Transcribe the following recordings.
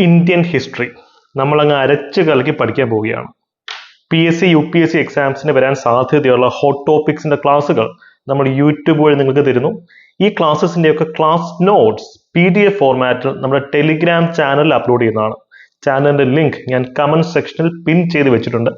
Indian history നമ്മളങ്ങ് അരച്ച് കലക്കി പഠിക്കാൻ പോവുകയാണ്. PSC UPSC എക്സാംസിന് വരാൻ സാധ്യതയുള്ള ഹോട്ട് ടോപ്പിക്സിന്റെ ക്ലാസ്സുകൾ നമ്മൾ യൂട്യൂബ് വഴി നിങ്ങൾക്ക് തരുന്നു. ഈ ക്ലാസ്സസിന്റെയൊക്കെ ക്ലാസ് നോട്ട്സ് PDF ഫോർമാറ്റിൽ നമ്മുടെ ടെലിഗ്രാം ചാനലിൽ അപ്ലോഡ് ചെയ്യുന്നതാണ്. ചാനലിന്റെ ലിങ്ക് ഞാൻ കമന്റ് സെക്ഷനിൽ പിൻ ചെയ്ത് വെച്ചിട്ടുണ്ട്.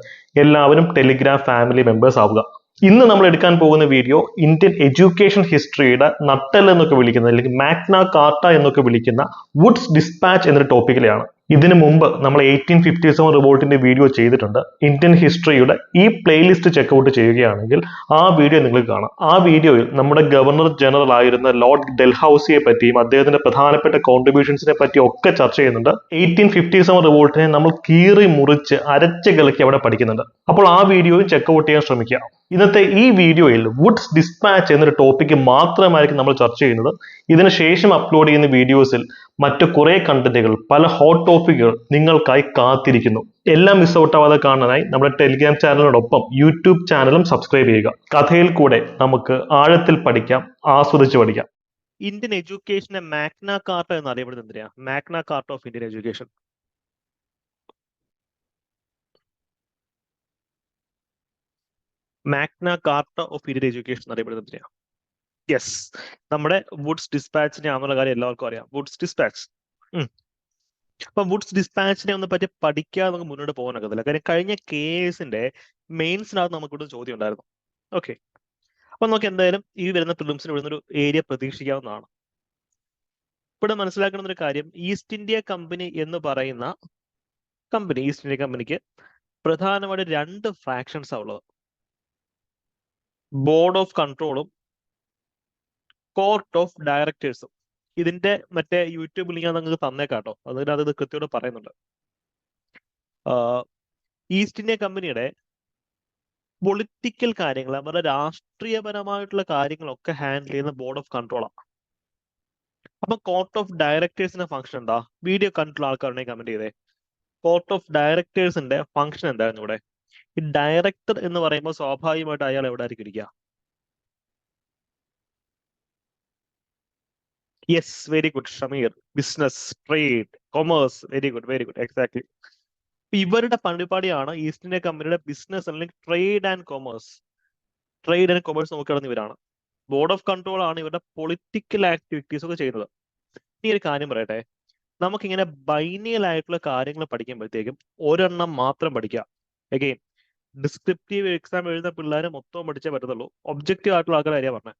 എല്ലാവരും ടെലിഗ്രാം ഫാമിലി മെമ്പേഴ്സ് ആവുക. ഇന്ന് നമ്മൾ എടുക്കാൻ പോകുന്ന വീഡിയോ ഇന്ത്യൻ എഡ്യൂക്കേഷൻ ഹിസ്റ്ററിയുടെ നട്ടെൽ എന്നൊക്കെ വിളിക്കുന്ന അല്ലെങ്കിൽ മാഗ്ന കാർട്ട എന്നൊക്കെ വിളിക്കുന്ന വുഡ്സ് ഡിസ്പാച്ച് എന്നൊരു ടോപ്പിക്കിലെയാണ്. ഇതിനു മുമ്പ് നമ്മൾ 1857 റിവോൾട്ടിന്റെ വീഡിയോ ചെയ്തിട്ടുണ്ട്. ഇന്ത്യൻ ഹിസ്റ്ററിയുടെ ഈ പ്ലേലിസ്റ്റ് ചെക്കൗട്ട് ചെയ്യുകയാണെങ്കിൽ ആ വീഡിയോ നിങ്ങൾക്ക് കാണാം. ആ വീഡിയോയിൽ നമ്മുടെ ഗവർണർ ജനറൽ ആയിരുന്ന ലോർഡ് ഡെൽഹൌസിയെ പറ്റിയും അദ്ദേഹത്തിന്റെ പ്രധാനപ്പെട്ട കോൺട്രിബ്യൂഷൻസിനെ പറ്റിയും ഒക്കെ ചർച്ച ചെയ്യുന്നുണ്ട്. 1857 റിവോൾട്ടിനെ നമ്മൾ കീറി മുറിച്ച് അരച്ച് കലക്കി അവിടെ പഠിക്കുന്നുണ്ട്. അപ്പോൾ ആ വീഡിയോയും ചെക്കൗട്ട് ചെയ്യാൻ ശ്രമിക്കുക. ഇന്നത്തെ ഈ വീഡിയോയിൽ വുഡ്സ് ഡിസ്പാച്ച് എന്നൊരു ടോപ്പിക്ക് മാത്രമായിരിക്കും നമ്മൾ ചർച്ച ചെയ്യുന്നത്. ഇതിന് ശേഷം അപ്ലോഡ് ചെയ്യുന്ന വീഡിയോസിൽ മറ്റു കുറെ കണ്ടന്റുകൾ, പല ഹോട്ട് ടോപ്പിക്കുകൾ നിങ്ങൾക്കായി കാത്തിരിക്കുന്നു. എല്ലാം മിസ് ഔട്ട് ആവാതെ കാണാനായി നമ്മുടെ ടെലിഗ്രാം ചാനലിനോടൊപ്പം യൂട്യൂബ് ചാനലും സബ്സ്ക്രൈബ് ചെയ്യുക. കഥയിൽ കൂടെ നമുക്ക് ആഴത്തിൽ പഠിക്കാം, ആസ്വദിച്ച് പഠിക്കാം. ഇന്ത്യൻ എഡ്യൂക്കേഷനെ മാഗ്ന കാർട്ട എന്ന് അറിയപ്പെടുന്നത് എന്തിനാ? Magna Carta of Indian education. Magna Carta of Indian education അറിയപ്പെടുന്നത് എന്തിനാ? യെസ്, നമ്മുടെ വുഡ്സ് ഡിസ്പാച്ചിനെ ആണെന്നുള്ള കാര്യം എല്ലാവർക്കും അറിയാം. Woods dispatch. അപ്പൊ വുഡ്സ് ഡിസ്പാച്ചിനെ ഒന്ന് പറ്റി പഠിക്കാതെ നമുക്ക് മുന്നോട്ട് പോകാനൊക്കത്തില്ല. കാര്യം കഴിഞ്ഞ കേസിന്റെ മെയിൻസിനകത്ത് നമുക്കിവിടെ ചോദ്യം ഉണ്ടായിരുന്നു. ഓക്കെ, അപ്പൊ നമുക്ക് എന്തായാലും ഈ വരുന്ന പ്രിലിംസിന് വരുന്ന ഒരു ഏരിയ പ്രതീക്ഷിക്കാവുന്നതാണ്. ഇവിടെ മനസ്സിലാക്കുന്ന ഒരു കാര്യം, ഈസ്റ്റ് ഇന്ത്യ കമ്പനി എന്ന് പറയുന്ന കമ്പനി, ഈസ്റ്റ് ഇന്ത്യ കമ്പനിക്ക് പ്രധാനമായിട്ട് രണ്ട് ഫ്രാക്ഷൻസ് ആണ് ഉള്ളത്. ബോർഡ് ഓഫ് കൺട്രോളും കോർട്ട് ഓഫ് ഡയറക്ടേഴ്സും. ഇതിന്റെ മറ്റേ യൂട്യൂബ് ലിങ്ക് നിങ്ങൾക്ക് തന്നേക്കാട്ടോ, അതിനകത്ത് ഇത് കൃത്യമായിട്ട് പറയുന്നുണ്ട്. ഈസ്റ്റ് ഇന്ത്യ കമ്പനിയുടെ പൊളിറ്റിക്കൽ കാര്യങ്ങൾ, അവരുടെ രാഷ്ട്രീയപരമായിട്ടുള്ള കാര്യങ്ങളൊക്കെ ഹാൻഡിൽ ചെയ്യുന്ന ബോർഡ് ഓഫ് കൺട്രോളാണ്. അപ്പൊ കോർട്ട് ഓഫ് ഡയറക്ടേഴ്സിന്റെ ഫംഗ്ഷൻ എന്താ? വീഡിയോ കണ്ടിട്ടുള്ള ആൾക്കാരുണ്ടെങ്കിൽ കമന്റ് ചെയ്തേ. കോർട്ട് ഓഫ് ഡയറക്ടേഴ്സിന്റെ ഫംഗ്ഷൻ എന്തായിരുന്നു ഇവിടെ? ഈ ഡയറക്ടർ എന്ന് പറയുമ്പോൾ സ്വാഭാവികമായിട്ട് അയാൾ എവിടെ ആയിരിക്കും ഇരിക്കുക? Yes, very good Shameer. Business, trade, commerce. Very good, very good, exactly. ഇവരുടെ പരിപാടിയാണ് ഈസ്റ്റ് ഇന്ത്യ കമ്പനിയുടെ ബിസിനസ് അല്ലെങ്കിൽ trade and commerce. Trade and commerce നോക്കിയാണെന്ന് ഇവരാണ്. ബോർഡ് ഓഫ് കൺട്രോൾ ആണ് ഇവരുടെ പൊളിറ്റിക്കൽ ആക്ടിവിറ്റീസ് ഒക്കെ ചെയ്യുന്നത്. ഇനി ഒരു കാര്യം പറയട്ടെ, നമുക്കിങ്ങനെ ബൈനിയൽ ആയിട്ടുള്ള കാര്യങ്ങൾ പഠിക്കുമ്പോഴത്തേക്കും ഒരെണ്ണം മാത്രം പഠിക്കുക. അഗെയിൻ, ഡിസ്ക്രിപ്റ്റീവ് എക്സാം എഴുതുന്ന പിള്ളേർ മൊത്തം പഠിച്ചേ പറ്റത്തുള്ളൂ. ഒബ്ജക്റ്റീവ് ആയിട്ടുള്ള ആൾക്കാർ കാര്യം പറഞ്ഞത്.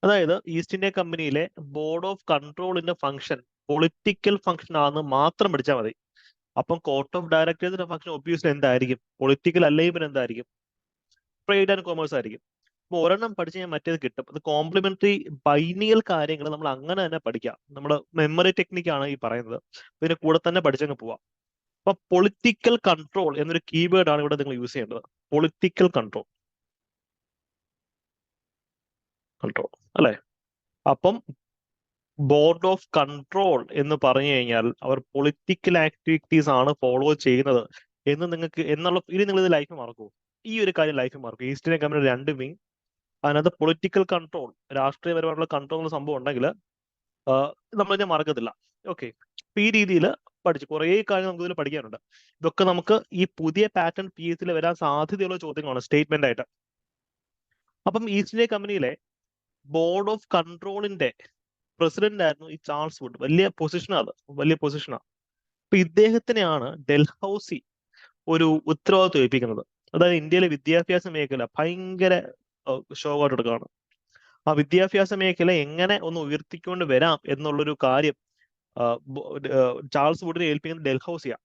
അതായത് ഈസ്റ്റ് ഇന്ത്യ കമ്പനിയിലെ ബോർഡ് ഓഫ് കൺട്രോളിന്റെ ഫംഗ്ഷൻ പൊളിറ്റിക്കൽ ഫംഗ്ഷൻ ആണെന്ന് മാത്രം പഠിച്ചാൽ മതി. അപ്പം കോർട്ട് ഓഫ് ഡയറക്ടേഴ്സിന്റെ ഫംഗ്ഷൻ ഒബ്വിയസ്ലി എന്തായിരിക്കും? പൊളിറ്റിക്കൽ അല്ലെങ്കിൽ പിന്നെ എന്തായിരിക്കും? ട്രേഡ് ആൻഡ് കൊമേഴ്സ് ആയിരിക്കും. അപ്പൊ ഒരെണ്ണം പഠിച്ചു കഴിഞ്ഞാൽ മറ്റേത് കിട്ടും. അത് കോംപ്ലിമെന്ററി ബൈനിയൽ കാര്യങ്ങൾ നമ്മൾ അങ്ങനെ തന്നെ പഠിക്കാം. നമ്മുടെ മെമ്മറി ടെക്നിക്കാണ് ഈ പറയുന്നത്. ഇതിന്റെ കൂടെ തന്നെ പഠിച്ചങ്ങ് പോവാം. അപ്പൊ പൊളിറ്റിക്കൽ കൺട്രോൾ എന്നൊരു കീവേഡ് ആണ് ഇവിടെ നിങ്ങൾ യൂസ് ചെയ്യേണ്ടത്. പൊളിറ്റിക്കൽ കൺട്രോൾ അല്ലെ? അപ്പം ബോർഡ് ഓഫ് കൺട്രോൾ എന്ന് പറഞ്ഞു കഴിഞ്ഞാൽ അവർ പൊളിറ്റിക്കൽ ആക്ടിവിറ്റീസ് ആണ് ഫോളോ ചെയ്യുന്നത് എന്ന് നിങ്ങൾക്ക് ഇനി നിങ്ങൾ ഇത് ലൈഫ് മറക്കൂ. ഈ ഒരു കാര്യം ലൈഫ് മറക്കൂ. ഈസ്റ്റ് ഇന്ത്യ കമ്പനി രണ്ട് വിങ്, അതിനകത്ത് പൊളിറ്റിക്കൽ കൺട്രോൾ, രാഷ്ട്രീയപരമായിട്ടുള്ള കൺട്രോൾ എന്ന സംഭവം ഉണ്ടെങ്കിൽ നമ്മളിതിനെ മറക്കത്തില്ല. ഓക്കെ, അപ്പൊ ഈ രീതിയിൽ പഠിച്ചു കുറേ കാര്യങ്ങൾ നമുക്ക് ഇതിൽ പഠിക്കാനുണ്ട്. ഇതൊക്കെ നമുക്ക് ഈ പുതിയ പാറ്റേൺ PSCയിൽ വരാൻ സാധ്യതയുള്ള ചോദ്യങ്ങളാണ് സ്റ്റേറ്റ്മെന്റ് ആയിട്ട്. അപ്പം ഈസ്റ്റ് ഇന്ത്യ കമ്പനിയിലെ ബോർഡ് ഓഫ് കൺട്രോളിന്റെ പ്രസിഡന്റ് ആയിരുന്നു ഈ ചാൾസ് വുഡ്. വലിയ പൊസിഷനാണ്, വലിയ പൊസിഷനാണ്. അപ്പൊ ഇദ്ദേഹത്തിനെയാണ് ഡെൽഹൌസി ഒരു ഉത്തരവാദിത്വം ഏൽപ്പിക്കുന്നത്. അതായത് ഇന്ത്യയിലെ വിദ്യാഭ്യാസ മേഖല ഭയങ്കര ഷോകായിട്ട് എടുക്കുകയാണ്. ആ വിദ്യാഭ്യാസ മേഖല എങ്ങനെ ഒന്ന് ഉയർത്തിക്കൊണ്ട് വരാം എന്നുള്ളൊരു കാര്യം ചാൾസ് വുഡിനെ ഏൽപ്പിക്കുന്നത് ഡെൽഹൌസിയാണ്.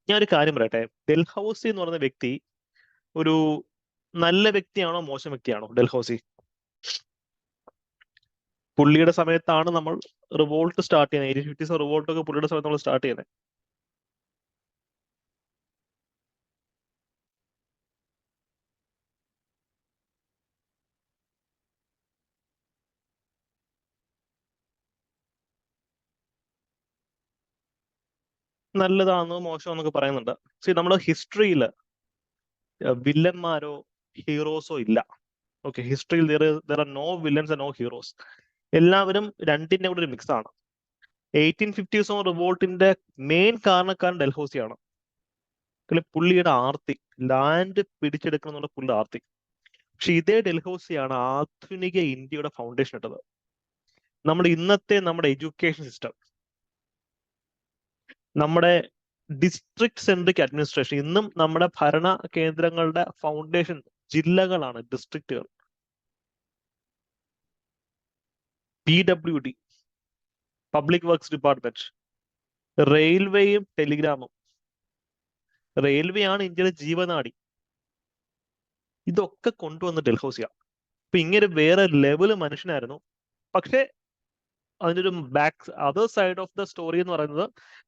ഞാൻ ഒരു കാര്യം പറയട്ടെ, ഡെൽഹൌസി എന്ന് പറയുന്ന വ്യക്തി ഒരു നല്ല വ്യക്തിയാണോ മോശം വ്യക്തിയാണോ ഡെൽഹൌസി? പുള്ളിയുടെ സമയത്താണ് നമ്മൾ റിവോൾട്ട് സ്റ്റാർട്ട് ചെയ്യുന്നത്. 1850s റിവോൾട്ട് ഒക്കെ പുള്ളിയുടെ സമയത്ത് നമ്മൾ സ്റ്റാർട്ട് ചെയ്യുന്നത്. നല്ലതാണെന്നോ മോശമെന്നൊക്കെ പറയുന്നുണ്ട്. നമ്മുടെ ഹിസ്റ്ററിയിൽ വില്ലന്മാരോ ഹീറോസോ ഇല്ല. ഓക്കെ, ഹിസ്റ്ററിയിൽ there are no villains and no heroes. എല്ലാവരും രണ്ടിന്റെ കൂടെ ഒരു മിക്സ് ആണ്. 1850s റിവോൾട്ടിന്റെ മെയിൻ കാരണക്കാരൻ ഡൽഹൌസിയാണ്. പുള്ളിയുടെ ആർത്തി, ലാൻഡ് പിടിച്ചെടുക്കണം എന്നുള്ള പുള്ളിയുടെ ആർത്തി. പക്ഷെ ഇതേ ഡൽഹൌസിയാണ് ആധുനിക ഇന്ത്യയുടെ ഫൗണ്ടേഷൻ ഇട്ടത്. നമ്മുടെ ഇന്നത്തെ എഡ്യൂക്കേഷൻ സിസ്റ്റം, നമ്മുടെ ഡിസ്ട്രിക്ട് സെൻട്രിക് അഡ്മിനിസ്ട്രേഷൻ, ഇന്നും നമ്മുടെ ഭരണ കേന്ദ്രങ്ങളുടെ ഫൗണ്ടേഷൻ ജില്ലകളാണ്, ഡിസ്ട്രിക്റ്റുകൾ. PWD, പബ്ലിക് വർക്ക്സ് ഡിപ്പാർട്ട്മെന്റ്, റെയിൽവേയും ടെലിഗ്രാമും. റെയിൽവേ ആണ് ഇന്ത്യയുടെ ജീവനാടി. ഇതൊക്കെ കൊണ്ടുവന്ന് ഡൽഹൌസിയാണ്. അപ്പൊ ഇങ്ങനെ വേറെ ലെവല് മനുഷ്യനായിരുന്നു. പക്ഷേ അതിൻ്റെ ഒരു other side of the story എന്ന് പറയുന്നത്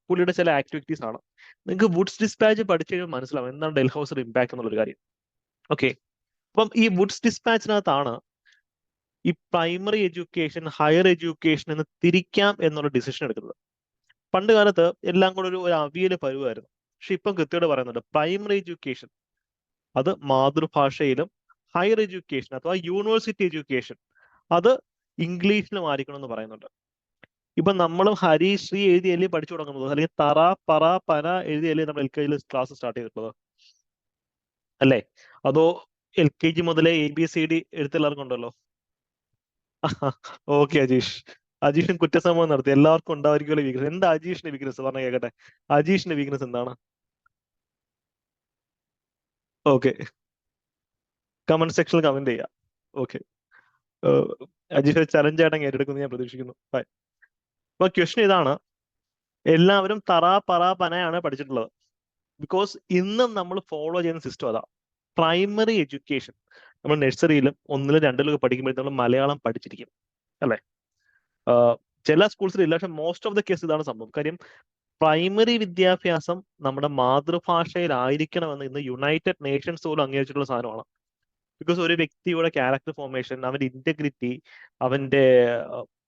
പുള്ളിയുടെ ചില ആക്ടിവിറ്റീസ് ആണ്. നിങ്ങൾക്ക് വുഡ്സ് ഡിസ്പാച്ച് പഠിച്ചു കഴിയുമ്പോൾ മനസ്സിലാവും എന്താണ് ഡൽഹൌസിയുടെ ഇമ്പാക്ട് എന്നുള്ളൊരു കാര്യം. ഓക്കെ, അപ്പം ഈ വുഡ്സ് ഡിസ്പാച്ചിനകത്താണ് ഈ പ്രൈമറി എഡ്യൂക്കേഷൻ, ഹയർ എഡ്യൂക്കേഷൻ എന്ന് തിരിക്കാം എന്നുള്ള ഡിസിഷൻ എടുക്കുന്നത്. പണ്ട് കാലത്ത് എല്ലാം കൂടെ ഒരു അവിയല് പരുവായിരുന്നു. പക്ഷെ ഇപ്പം കൃത്യമായിട്ട് പറയുന്നുണ്ട് പ്രൈമറി എഡ്യൂക്കേഷൻ അത് മാതൃഭാഷയിലും, ഹയർ എഡ്യൂക്കേഷൻ അഥവാ യൂണിവേഴ്സിറ്റി എഡ്യൂക്കേഷൻ അത് ഇംഗ്ലീഷിലും ആയിരിക്കണം എന്ന് പറയുന്നുണ്ട്. ഇപ്പൊ നമ്മളും ഹരി ശ്രീ എഴുതിയല്ലേ പഠിച്ചു തുടങ്ങുന്നത്, അല്ലെങ്കിൽ തറ പറ പന എഴുതിയല്ലേ നമ്മൾ LKG ക്ലാസ് സ്റ്റാർട്ട് ചെയ്തിട്ടുള്ളത് അല്ലേ? അതോ LKG മുതലേ ABCD എഴുത്തെല്ലാവർക്കും ഉണ്ടല്ലോ? ഓക്കെ അജീഷും കുറ്റസമ്മതം നടത്തി. എല്ലാവർക്കും ഉണ്ടായിരിക്കുമല്ലോ വീക്ക്നസ്. എന്താ അജീഷിന്റെ വീക്ക്നസ് പറഞ്ഞ കേക്കട്ടെ. അജീഷിന്റെ വീക്ക്നസ് എന്താണ്? ഓക്കെ, കമന്റ് സെക്ഷനിൽ കമന്റ് ചെയ്യാം. ഓക്കെ, അജീഷ് ചലഞ്ച് ആയിട്ട് ഏറ്റെടുക്കുന്നു ഞാൻ പ്രതീക്ഷിക്കുന്നു. അപ്പൊ ക്വസ്റ്റ്യൻ ഇതാണ്, എല്ലാവരും തറ പറ പനയാണ് പഠിച്ചിട്ടുള്ളത്. ബിക്കോസ് ഇന്നും നമ്മൾ ഫോളോ ചെയ്യുന്ന സിസ്റ്റം അതാ. പ്രൈമറി എഡ്യൂക്കേഷൻ നമ്മൾ നഴ്സറിയിലും 1ലും 2ലും ഒക്കെ പഠിക്കുമ്പോൾ നമ്മൾ മലയാളം പഠിച്ചിരിക്കും അല്ലെ? ചില സ്കൂൾസിൽ ഇല്ല, പക്ഷെ മോസ്റ്റ് ഓഫ് ദ കേസ് ഇതാണ് സംഭവം. കാര്യം പ്രൈമറി വിദ്യാഭ്യാസം നമ്മുടെ മാതൃഭാഷയിലായിരിക്കണമെന്ന് ഇന്ന് യുണൈറ്റഡ് നേഷൻസ് പോലും അംഗീകരിച്ചിട്ടുള്ള സാധനമാണ്. ബിക്കോസ് ഒരു വ്യക്തിയുടെ ക്യാരക്ടർ ഫോർമേഷൻ, അവന്റെ ഇന്റഗ്രിറ്റി, അവന്റെ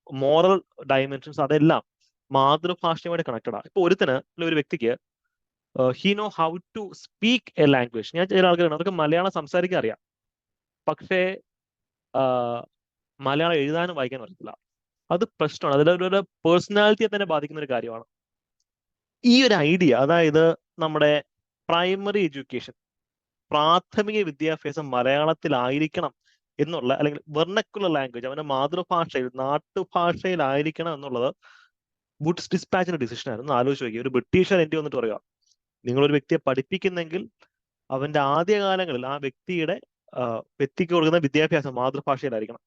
മോറൽ ഡയമെൻഷൻസ് അതെല്ലാം മാതൃഭാഷയുമായിട്ട് കണക്റ്റഡ് ആണ്. ഇപ്പൊ ഒരു വ്യക്തിക്ക് he know how to speak a language. ഞാൻ ചില ആൾക്കാരാണ് അവർക്ക് മലയാളം സംസാരിക്കാൻ അറിയാം, പക്ഷേ മലയാളം എഴുതാനും വായിക്കാനും അറിയത്തില്ല. അത് പ്രശ്നമാണ്. അതിലൊരു പേഴ്സണാലിറ്റിയെ തന്നെ ബാധിക്കുന്ന ഒരു കാര്യമാണ്. ഈ ഒരു ഐഡിയ, അതായത് നമ്മുടെ പ്രൈമറി എഡ്യൂക്കേഷൻ, പ്രാഥമിക വിദ്യാഭ്യാസം മലയാളത്തിലായിരിക്കണം എന്നുള്ള, അല്ലെങ്കിൽ വെർണക്കുലർ ലാംഗ്വേജ് അവന്റെ മാതൃഭാഷയിൽ, നാട്ടുഭാഷയിലായിരിക്കണം എന്നുള്ളത് വുഡ്സ് ഡിസ്പാച്ചിന്റെ ഡിസിഷൻ ആയിരുന്നു. ആലോചിച്ച് നോക്കി, ഒരു ബ്രിട്ടീഷുകാർ ഇന്ത്യ വന്നിട്ട് പറയുക, നിങ്ങളൊരു വ്യക്തിയെ പഠിപ്പിക്കുന്നെങ്കിൽ അവന്റെ ആദ്യകാലങ്ങളിൽ ആ വ്യക്തിക്ക് കൊടുക്കുന്ന വിദ്യാഭ്യാസം മാതൃഭാഷയിലായിരിക്കണം.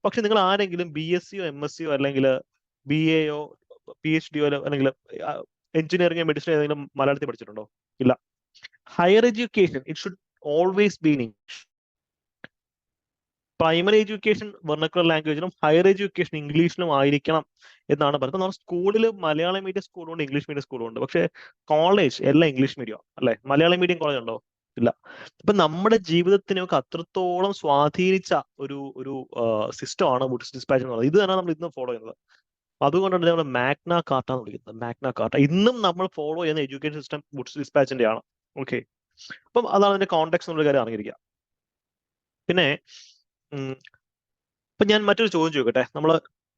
പക്ഷെ നിങ്ങൾ ആരെങ്കിലും BSc MSc അല്ലെങ്കിൽ BA PhD അല്ലെങ്കിൽ എഞ്ചിനീയറിംഗ് മെഡിസിൻ ഏതെങ്കിലും മലയാളത്തിൽ പഠിച്ചിട്ടുണ്ടോ? ഇല്ല. Higher education it should always be in English. Primary education vernacular ലാംഗ്വേജിലും ഹയർ എഡ്യൂക്കേഷൻ ഇംഗ്ലീഷിലും ആയിരിക്കണം എന്നാണ് പറയുന്നത്. നമ്മുടെ സ്കൂളിൽ മലയാളം മീഡിയം സ്കൂളുണ്ട്, ഇംഗ്ലീഷ് മീഡിയം സ്കൂളുണ്ട്. പക്ഷെ കോളേജ് എല്ലാം ഇംഗ്ലീഷ് മീഡിയം അല്ലെ? മലയാളം മീഡിയം കോളേജ് ഉണ്ടോ? ഇല്ല. ഇപ്പൊ നമ്മുടെ ജീവിതത്തിനൊക്കെ അത്രത്തോളം സ്വാധീനിച്ച ഒരു സിസ്റ്റമാണ് വുഡ്സ് ഡിസ്പാച്ച് എന്ന് പറയുന്നത്. ഇത് തന്നെ നമ്മൾ ഇന്നും ഫോളോ ചെയ്യുന്നത്. അതുകൊണ്ടാണ് നമ്മൾ മാഗ്ന കാർട്ട എന്ന് വിളിക്കുന്നത്. മാഗ്ന കാർട്ട ഇന്നും നമ്മൾ ഫോളോ ചെയ്യുന്ന എഡ്യൂക്കേഷൻ സിസ്റ്റം വുഡ്സ് ഡിസ്പാച്ചിന്റെ ആണ്. ഓക്കെ, അപ്പം അതാണ് അതിന്റെ കോണ്ടെക്സ്റ്റ് എന്നുള്ള കാര്യം അറിഞ്ഞിരിക്കുക. പിന്നെ ഇപ്പൊ ഞാൻ മറ്റൊരു ചോദ്യം ചോദിക്കട്ടെ. നമ്മൾ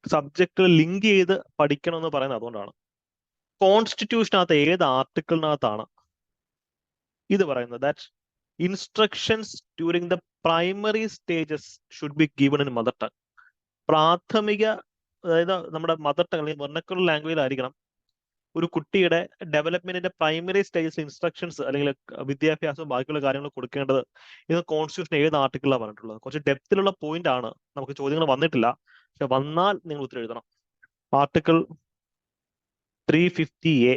സബ്ജക്ട് ലിങ്ക് ചെയ്ത് പഠിക്കണം എന്ന് പറയുന്നത് അതുകൊണ്ടാണ്. കോൺസ്റ്റിറ്റ്യൂഷനകത്ത് ഏത് ആർട്ടിക്കിളിനകത്താണ് ഇത് പറയുന്നത്? That instructions during the primary stages should be given in mother tongue. പ്രാഥമിക, അതായത് നമ്മുടെ മദർ ടങ് അല്ലെങ്കിൽ വെർണക്കുലർ ലാംഗ്വേജിലായിരിക്കണം ഒരു കുട്ടിയുടെ ഡെവലപ്മെന്റിന്റെ പ്രൈമറി സ്റ്റേജസ് ഇൻസ്ട്രക്ഷൻസ് അല്ലെങ്കിൽ വിദ്യാഭ്യാസവും ബാക്കിയുള്ള കാര്യങ്ങൾ കൊടുക്കേണ്ടത് ഇത് കോൺസ്റ്റിറ്റ്യൂഷൻ ഏത് ആർട്ടിക്കിളാണ് പറഞ്ഞിട്ടുള്ളത്? കുറച്ച് ഡെപ്തിലുള്ള പോയിന്റ് ആണ്. നമുക്ക് ചോദ്യങ്ങൾ വന്നിട്ടില്ല, പക്ഷെ വന്നാൽ നിങ്ങൾ ഉത്തരം എഴുതണം. Article 350A.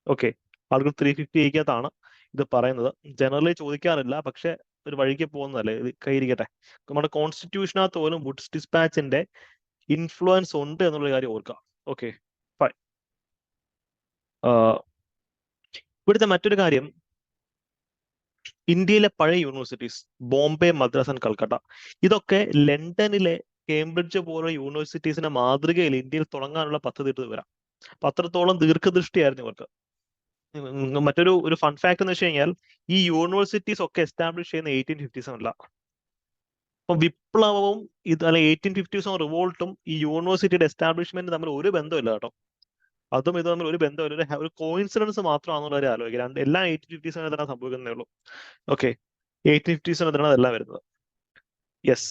Okay, article 350A ഇത് പറയുന്നത്. ജനറലി ചോദിക്കാറില്ല, പക്ഷെ ഒരു വഴിക്ക് പോകുന്നതല്ലേ, ഇത് കയ്യിരിക്കട്ടെ. നമ്മുടെ കോൺസ്റ്റിറ്റ്യൂഷനകത്ത് പോലും വുഡ്സ് ഡിസ്പാച്ചിന്റെ ഇൻഫ്ലുവൻസ് ഉണ്ട് എന്നുള്ള കാര്യം ഓർക്കുക. Okay, fine. ഇവിടുത്തെ മറ്റൊരു കാര്യം, ഇന്ത്യയിലെ പഴയ യൂണിവേഴ്സിറ്റീസ് ബോംബെ, മദ്രാസ് ആൻഡ് കൽക്കട്ട, ഇതൊക്കെ ലണ്ടനിലെ കേംബ്രിഡ്ജ് പോലുള്ള യൂണിവേഴ്സിറ്റീസിന്റെ മാതൃകയിൽ ഇന്ത്യയിൽ തുടങ്ങാനുള്ള പദ്ധതി ഇട്ട് വരാം. അപ്പൊ അത്രത്തോളം ദീർഘദൃഷ്ടിയായിരുന്നു ഇവർക്ക്. മറ്റൊരു ഫൺ ഫാക്ട് എന്ന് വെച്ച് കഴിഞ്ഞാൽ ഈ യൂണിവേഴ്സിറ്റീസ് ഒക്കെ എസ്റ്റാബ്ലിഷ് ചെയ്യുന്ന 1857 അപ്പൊ വിപ്ലവവും ഇത്, അല്ലെങ്കിൽ 1857 റിവോൾട്ടും ഈ യൂണിവേഴ്സിറ്റിയുടെ എസ്റ്റാബ്ലിഷ്മെന്റ് തമ്മിൽ ഒരു ബന്ധമില്ല കേട്ടോ. അതും ഇത് തമ്മിൽ ഒരു ബന്ധമില്ല, ഒരു കോയിൻസിഡൻസ് മാത്രമാണെന്നുള്ളവരെ ആലോചിക്കുക. എല്ലാ 1850s തന്നെ സംഭവിക്കുന്നേ ഉള്ളൂ. ഓക്കെ, 1850s തന്നെയാണ് അതെല്ലാം വരുന്നത്. യെസ്,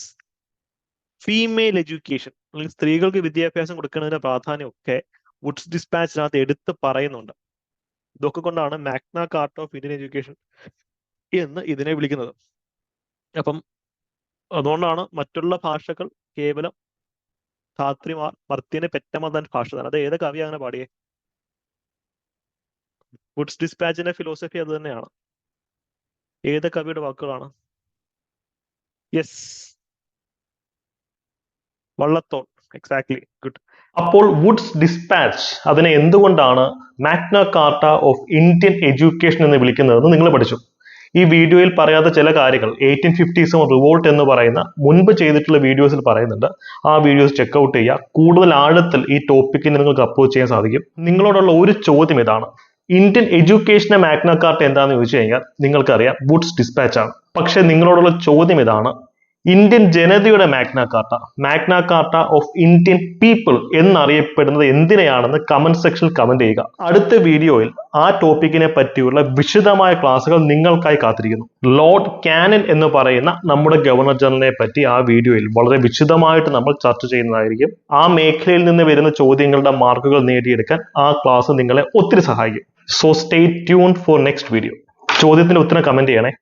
ഫീമെയിൽ എഡ്യൂക്കേഷൻ അല്ലെങ്കിൽ സ്ത്രീകൾക്ക് വിദ്യാഭ്യാസം കൊടുക്കുന്നതിന്റെ പ്രാധാന്യമൊക്കെ വുഡ്സ് ഡിസ്പാച്ചിനകത്ത് എടുത്ത് പറയുന്നുണ്ട്. ഇതൊക്കെ കൊണ്ടാണ് Magna Carta of Indian education എന്ന് ഇതിനെ വിളിക്കുന്നത്. അപ്പം അതുകൊണ്ടാണ് മറ്റുള്ള ഭാഷകൾ കേവലം ധാത്രിമാർ മർത്യനെ പെറ്റമതാൻ ഭാഷ തന്നെ. അത് ഏത് കവി അങ്ങനെ പാടിയേ? വുഡ്സ് ഡിസ്പാച്ചിന്റെ ഫിലോസഫി അത് തന്നെയാണ്. ഏത് കവിയുടെ വാക്കുകളാണ്? യെസ്, വള്ളത്തോൾ. Exactly, good. അപ്പോൾ വുഡ്സ് ഡിസ്പാച്ച് അതിനെ എന്തുകൊണ്ടാണ് Magna Carta of Indian education എന്ന് വിളിക്കുന്നതെന്ന് നിങ്ങൾ പഠിച്ചു. ഈ വീഡിയോയിൽ പറയാത്ത ചില കാര്യങ്ങൾ 1850s റിവോൾട്ട് എന്ന് പറയുന്ന മുൻപ് ചെയ്തിട്ടുള്ള വീഡിയോസിൽ പറയുന്നുണ്ട്. ആ വീഡിയോസ് ചെക്ക്ഔട്ട് ചെയ്യുക. കൂടുതൽ ആഴത്തിൽ ഈ ടോപ്പിക്കിനെ നിങ്ങൾക്ക് അപ്രോച്ച് ചെയ്യാൻ സാധിക്കും. നിങ്ങളോടുള്ള ഒരു ചോദ്യം ഇതാണ്: ഇന്ത്യൻ എഡ്യൂക്കേഷന്റെ മാഗ്ന കാർട്ട എന്താണെന്ന് ചോദിച്ചു കഴിഞ്ഞാൽ നിങ്ങൾക്കറിയാം വുഡ്സ് ഡിസ്പാച്ച് ആണ്. പക്ഷെ നിങ്ങളോടുള്ള ചോദ്യം ഇതാണ്: ഇന്ത്യൻ ജനതയുടെ Magna Carta of Indian people എന്നറിയപ്പെടുന്നത് എന്തിനെയാണെന്ന് കമന്റ് സെക്ഷനിൽ കമന്റ് ചെയ്യുക. അടുത്ത വീഡിയോയിൽ ആ ടോപ്പിക്കിനെ പറ്റിയുള്ള വിശദമായ ക്ലാസ്സുകൾ നിങ്ങൾക്കായി കാത്തിരിക്കുന്നു. ലോർഡ് കാനൻ എന്ന് പറയുന്ന നമ്മുടെ ഗവർണർ ജനറലിനെ പറ്റി ആ വീഡിയോയിൽ വളരെ വിശദമായിട്ട് നമ്മൾ ചർച്ച ചെയ്യുന്നതായിരിക്കും. ആ മേഖലയിൽ നിന്ന് വരുന്ന ചോദ്യങ്ങളുടെ മാർക്കുകൾ നേടിയെടുക്കാൻ ആ ക്ലാസ് നിങ്ങളെ ഒത്തിരി സഹായിക്കും. So stay tune for next video. ചോദ്യത്തിന്റെ ഉത്തരം കമന്റ് ചെയ്യണേ.